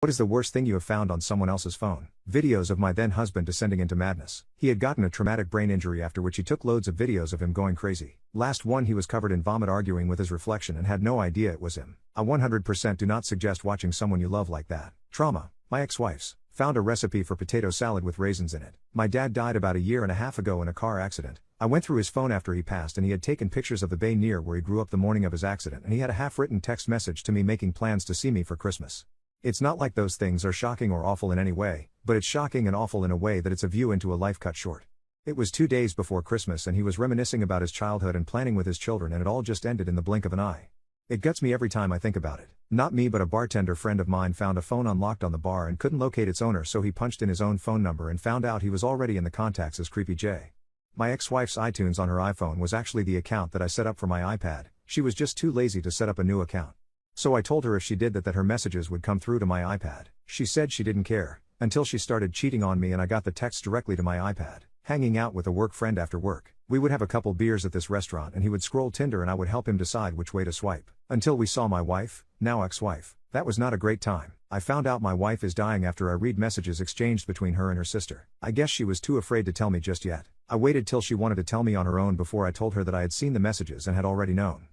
What is the worst thing you have found on someone else's phone? Videos of my then husband descending into madness. He had gotten a traumatic brain injury after which he took loads of videos of him going crazy. Last one, he was covered in vomit arguing with his reflection and had no idea it was him. I 100% do not suggest watching someone you love like that. Trauma. My ex-wife's found a recipe for potato salad with raisins in it. My dad died about a year and a half ago in a car accident. I went through his phone after he passed and he had taken pictures of the bay near where he grew up the morning of his accident, and he had a half-written text message to me making plans to see me for Christmas. It's not like those things are shocking or awful in any way, but it's shocking and awful in a way that it's a view into a life cut short. It was 2 days before Christmas and he was reminiscing about his childhood and planning with his children, and it all just ended in the blink of an eye. It guts me every time I think about it. Not me, but a bartender friend of mine found a phone unlocked on the bar and couldn't locate its owner, so he punched in his own phone number and found out he was already in the contacts as Creepy J. My ex-wife's iTunes on her iPhone was actually the account that I set up for my iPad. She was just too lazy to set up a new account. So I told her if she did that her messages would come through to my iPad. She said she didn't care, until she started cheating on me and I got the text directly to my iPad. Hanging out with a work friend after work. We would have a couple beers at this restaurant and he would scroll Tinder and I would help him decide which way to swipe. Until we saw my wife, now ex-wife. That was not a great time. I found out my wife is dying after I read messages exchanged between her and her sister. I guess she was too afraid to tell me just yet. I waited till she wanted to tell me on her own before I told her that I had seen the messages and had already known.